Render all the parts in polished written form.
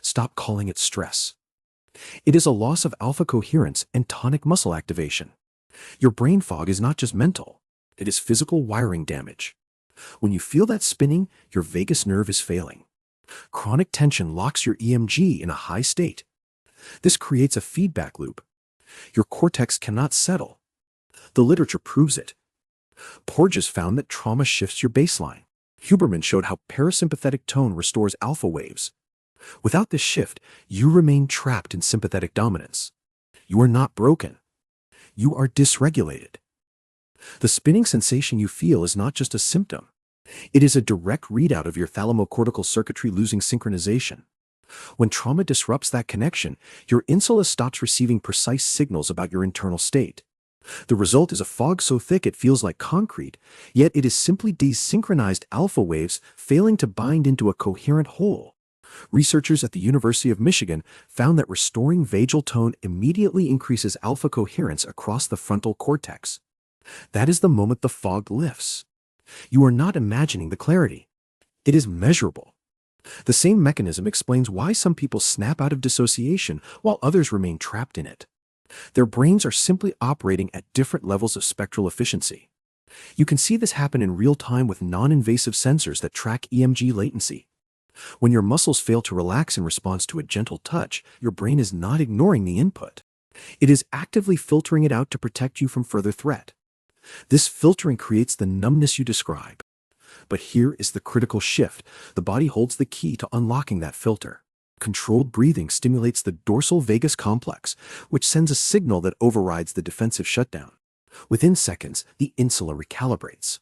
Stop calling it stress. It is a loss of alpha coherence and tonic muscle activation. Your brain fog is not just mental, it is physical wiring damage. When you feel that spinning, your vagus nerve is failing. Chronic tension locks your EMG in a high state. This creates a feedback loop. Your cortex cannot settle. The literature proves it. Porges found that trauma shifts your baseline. Huberman showed how parasympathetic tone restores alpha waves. Without this shift, you remain trapped in sympathetic dominance. You are not broken. You are dysregulated. The spinning sensation you feel is not just a symptom. It is a direct readout of your thalamocortical circuitry losing synchronization. When trauma disrupts that connection, your insula stops receiving precise signals about your internal state. The result is a fog so thick it feels like concrete, yet it is simply desynchronized alpha waves failing to bind into a coherent whole. Researchers at the University of Michigan found that restoring vagal tone immediately increases alpha coherence across the frontal cortex. That is the moment the fog lifts. You are not imagining the clarity. It is measurable. The same mechanism explains why some people snap out of dissociation while others remain trapped in it. Their brains are simply operating at different levels of spectral efficiency. You can see this happen in real time with non-invasive sensors that track EMG latency. When your muscles fail to relax in response to a gentle touch, your brain is not ignoring the input. It is actively filtering it out to protect you from further threat. This filtering creates the numbness you describe. But here is the critical shift. The body holds the key to unlocking that filter. Controlled breathing stimulates the dorsal vagus complex, which sends a signal that overrides the defensive shutdown. Within seconds, the insula recalibrates.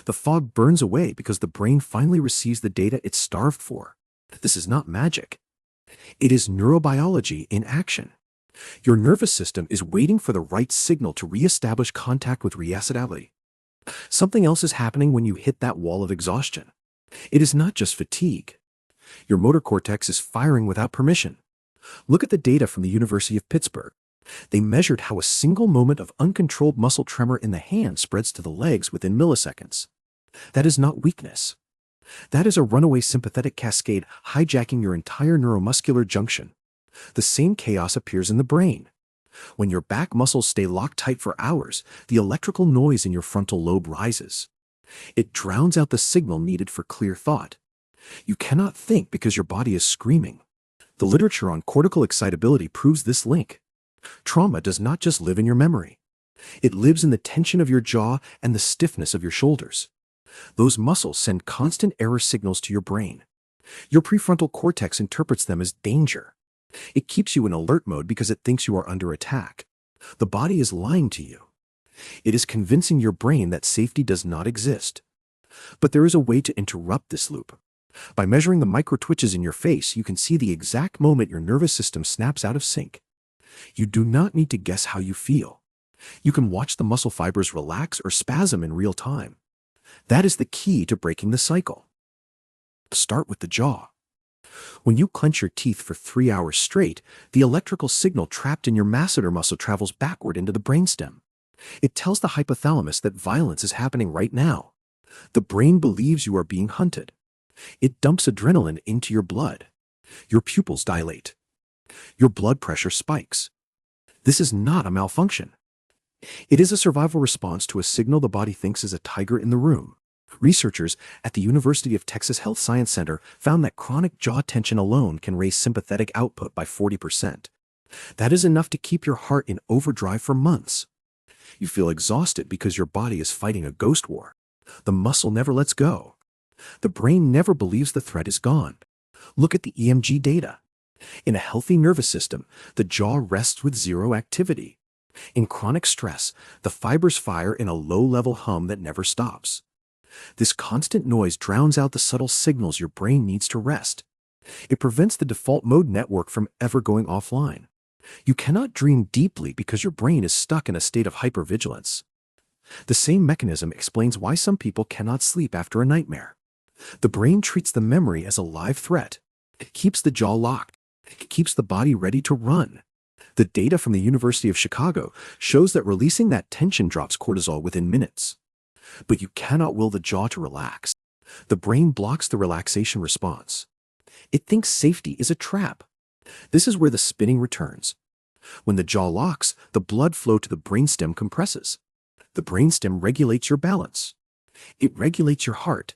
The fog burns away because the brain finally receives the data it starved for. This is not magic. It is neurobiology in action. Your nervous system is waiting for the right signal to reestablish contact with reality. Something else is happening when you hit that wall of exhaustion. It is not just fatigue. Your motor cortex is firing without permission. Look at the data from the University of Pittsburgh. They measured how a single moment of uncontrolled muscle tremor in the hand spreads to the legs within milliseconds. That is not weakness. That is a runaway sympathetic cascade hijacking your entire neuromuscular junction. The same chaos appears in the brain. When your back muscles stay locked tight for hours, the electrical noise in your frontal lobe rises. It drowns out the signal needed for clear thought. You cannot think because your body is screaming. The literature on cortical excitability proves this link. Trauma does not just live in your memory. It lives in the tension of your jaw and the stiffness of your shoulders. Those muscles send constant error signals to your brain. Your prefrontal cortex interprets them as danger. It keeps you in alert mode because it thinks you are under attack. The body is lying to you. It is convincing your brain that safety does not exist. But there is a way to interrupt this loop. By measuring the micro twitches in your face, you can see the exact moment your nervous system snaps out of sync. You do not need to guess how you feel. You can watch the muscle fibers relax or spasm in real time. That is the key to breaking the cycle. Start with the jaw. When you clench your teeth for 3 hours straight, the electrical signal trapped in your masseter muscle travels backward into the brainstem. It tells the hypothalamus that violence is happening right now. The brain believes you are being hunted. It dumps adrenaline into your blood. Your pupils dilate. Your blood pressure spikes. This is not a malfunction. It is a survival response to a signal the body thinks is a tiger in the room. Researchers at the University of Texas Health Science Center found that chronic jaw tension alone can raise sympathetic output by 40%. That is enough to keep your heart in overdrive for months. You feel exhausted because your body is fighting a ghost war. The muscle never lets go. The brain never believes the threat is gone. Look at the EMG data. In a healthy nervous system, the jaw rests with zero activity. In chronic stress, the fibers fire in a low-level hum that never stops. This constant noise drowns out the subtle signals your brain needs to rest. It prevents the default mode network from ever going offline. You cannot dream deeply because your brain is stuck in a state of hypervigilance. The same mechanism explains why some people cannot sleep after a nightmare. The brain treats the memory as a live threat. It keeps the jaw locked. It keeps the body ready to run. The data from the University of Chicago shows that releasing that tension drops cortisol within minutes. But you cannot will the jaw to relax. The brain blocks the relaxation response. It thinks safety is a trap. This is where the spinning returns. When the jaw locks, the blood flow to the brainstem compresses. The brainstem regulates your balance. It regulates your heart.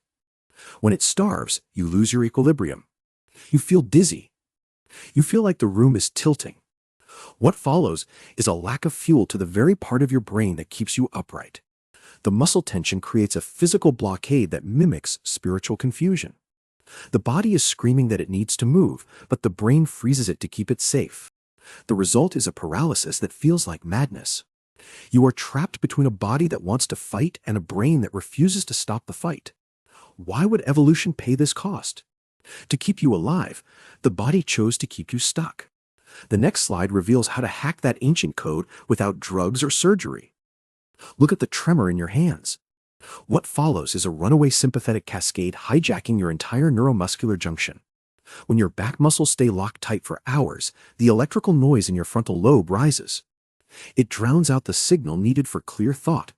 When it starves, you lose your equilibrium. You feel dizzy. You feel like the room is tilting. What follows is a lack of fuel to the very part of your brain that keeps you upright. The muscle tension creates a physical blockade that mimics spiritual confusion. The body is screaming that it needs to move, but the brain freezes it to keep it safe. The result is a paralysis that feels like madness. You are trapped between a body that wants to fight and a brain that refuses to stop the fight. Why would evolution pay this cost? To keep you alive, the body chose to keep you stuck. The next slide reveals how to hack that ancient code without drugs or surgery. Look at the tremor in your hands. What follows is a runaway sympathetic cascade hijacking your entire neuromuscular junction. When your back muscles stay locked tight for hours, the electrical noise in your frontal lobe rises. It drowns out the signal needed for clear thought.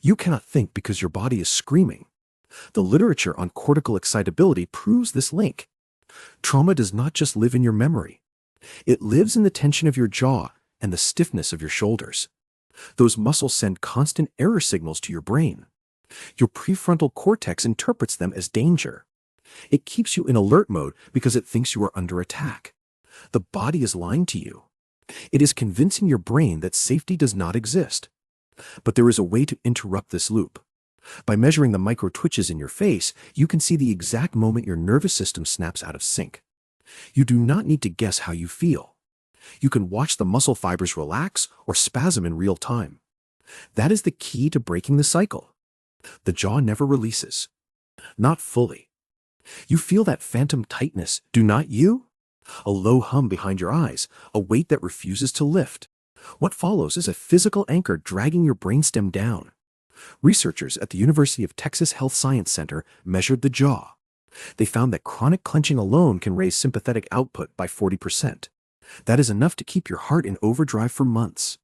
You cannot think because your body is screaming. The literature on cortical excitability proves this link. Trauma does not just live in your memory. It lives in the tension of your jaw and the stiffness of your shoulders. Those muscles send constant error signals to your brain. Your prefrontal cortex interprets them as danger. It keeps you in alert mode because it thinks you are under attack. The body is lying to you. It is convincing your brain that safety does not exist. But there is a way to interrupt this loop. By measuring the micro twitches in your face, you can see the exact moment your nervous system snaps out of sync. You do not need to guess how you feel. You can watch the muscle fibers relax or spasm in real time. That is the key to breaking the cycle. The jaw never releases. Not fully. You feel that phantom tightness, do not you? A low hum behind your eyes, a weight that refuses to lift. What follows is a physical anchor dragging your brainstem down. Researchers at the University of Texas Health Science Center measured the jaw. They found that chronic clenching alone can raise sympathetic output by 40%. That is enough to keep your heart in overdrive for months.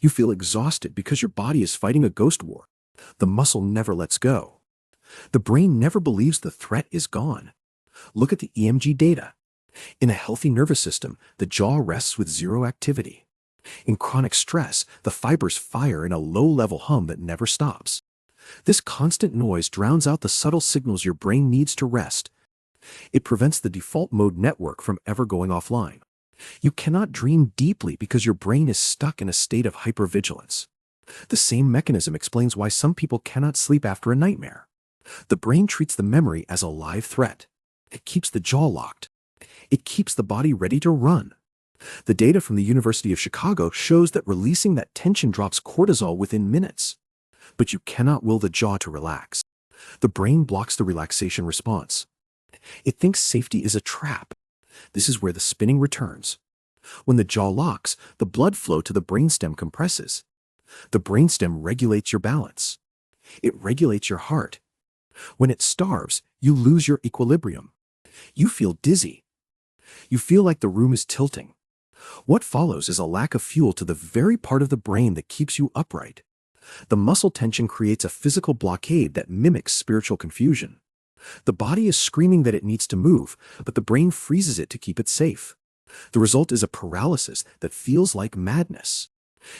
You feel exhausted because your body is fighting a ghost war. The muscle never lets go. The brain never believes the threat is gone. Look at the EMG data. In a healthy nervous system, the jaw rests with zero activity. In chronic stress, the fibers fire in a low-level hum that never stops. This constant noise drowns out the subtle signals your brain needs to rest. It prevents the default mode network from ever going offline. You cannot dream deeply because your brain is stuck in a state of hypervigilance. The same mechanism explains why some people cannot sleep after a nightmare. The brain treats the memory as a live threat. It keeps the jaw locked. It keeps the body ready to run. The data from the University of Chicago shows that releasing that tension drops cortisol within minutes. But you cannot will the jaw to relax. The brain blocks the relaxation response. It thinks safety is a trap. This is where the spinning returns. When the jaw locks, the blood flow to the brainstem compresses. The brainstem regulates your balance. It regulates your heart. When it starves, you lose your equilibrium. You feel dizzy. You feel like the room is tilting. What follows is a lack of fuel to the very part of the brain that keeps you upright. The muscle tension creates a physical blockade that mimics spiritual confusion. The body is screaming that it needs to move, but the brain freezes it to keep it safe. The result is a paralysis that feels like madness.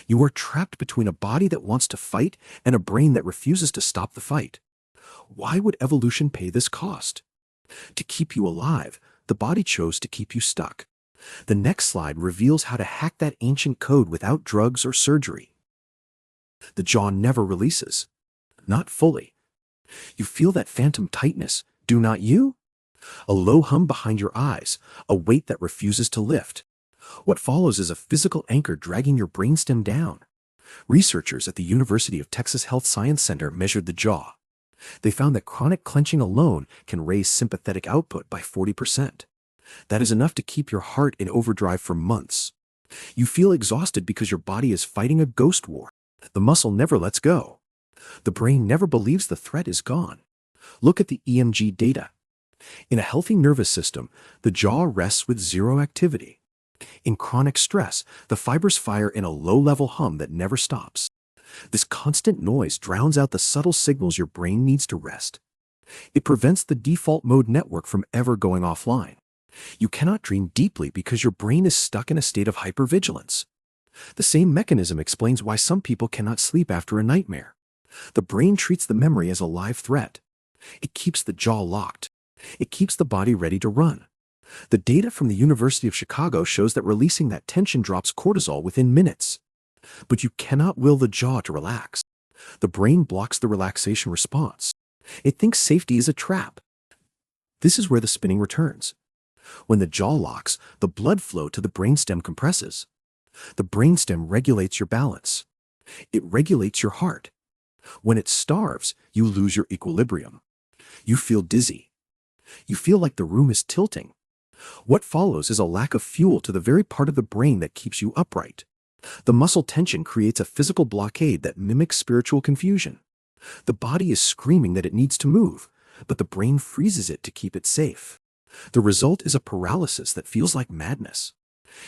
You are trapped between a body that wants to fight and a brain that refuses to stop the fight. Why would evolution pay this cost? To keep you alive, the body chose to keep you stuck. The next slide reveals how to hack that ancient code without drugs or surgery. The jaw never releases. Not fully. You feel that phantom tightness, do not you? A low hum behind your eyes, a weight that refuses to lift. What follows is a physical anchor dragging your brainstem down. Researchers at the University of Texas Health Science Center measured the jaw. They found that chronic clenching alone can raise sympathetic output by 40%. That is enough to keep your heart in overdrive for months. You feel exhausted because your body is fighting a ghost war. The muscle never lets go. The brain never believes the threat is gone. Look at the EMG data. In a healthy nervous system, the jaw rests with zero activity. In chronic stress, the fibers fire in a low-level hum that never stops. This constant noise drowns out the subtle signals your brain needs to rest. It prevents the default mode network from ever going offline. You cannot dream deeply because your brain is stuck in a state of hypervigilance. The same mechanism explains why some people cannot sleep after a nightmare. The brain treats the memory as a live threat. It keeps the jaw locked. It keeps the body ready to run. The data from the University of Chicago shows that releasing that tension drops cortisol within minutes. But you cannot will the jaw to relax. The brain blocks the relaxation response. It thinks safety is a trap. This is where the spinning returns. When the jaw locks, the blood flow to the brainstem compresses. The brainstem regulates your balance. It regulates your heart. When it starves, you lose your equilibrium. You feel dizzy. You feel like the room is tilting. What follows is a lack of fuel to the very part of the brain that keeps you upright. The muscle tension creates a physical blockade that mimics spiritual confusion. The body is screaming that it needs to move, but the brain freezes it to keep it safe. The result is a paralysis that feels like madness.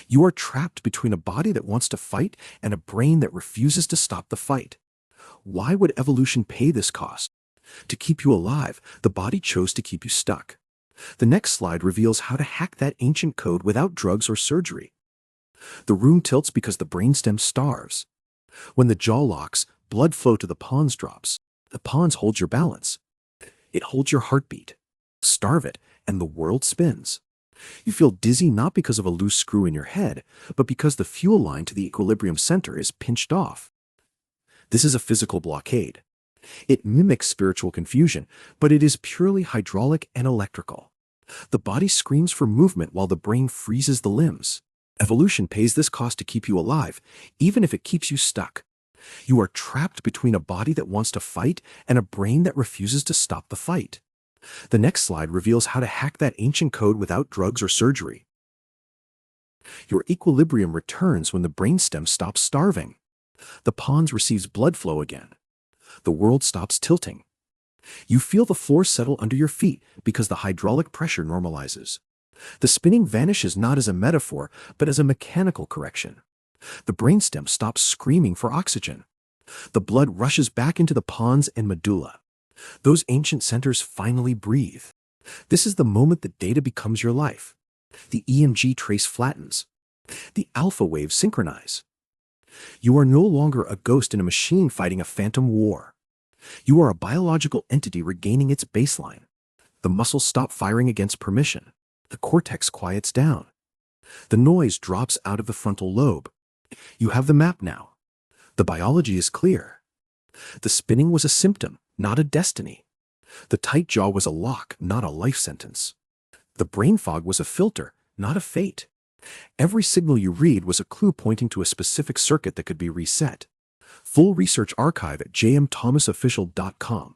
You are trapped between a body that wants to fight and a brain that refuses to stop the fight. Why would evolution pay this cost? To keep you alive, the body chose to keep you stuck. The next slide reveals how to hack that ancient code without drugs or surgery. The room tilts because the brainstem starves. When the jaw locks, blood flow to the pons drops. The pons holds your balance. It holds your heartbeat. Starve it, and the world spins. You feel dizzy not because of a loose screw in your head, but because the fuel line to the equilibrium center is pinched off. This is a physical blockade. It mimics spiritual confusion, but it is purely hydraulic and electrical. The body screams for movement while the brain freezes the limbs. Evolution pays this cost to keep you alive, even if it keeps you stuck. You are trapped between a body that wants to fight and a brain that refuses to stop the fight. The next slide reveals how to hack that ancient code without drugs or surgery. Your equilibrium returns when the brainstem stops starving. The pons receives blood flow again. The world stops tilting. You feel the floor settle under your feet because the hydraulic pressure normalizes. The spinning vanishes not as a metaphor, but as a mechanical correction. The brainstem stops screaming for oxygen. The blood rushes back into the pons and medulla. Those ancient centers finally breathe. This is the moment that data becomes your life. The EMG trace flattens. The alpha waves synchronize. You are no longer a ghost in a machine fighting a phantom war. You are a biological entity regaining its baseline. The muscles stop firing against permission. The cortex quiets down. The noise drops out of the frontal lobe. You have the map now. The biology is clear. The spinning was a symptom, not a destiny. The tight jaw was a lock, not a life sentence. The brain fog was a filter, not a fate. Every signal you read was a clue pointing to a specific circuit that could be reset. Full research archive at jmthomasofficial.com.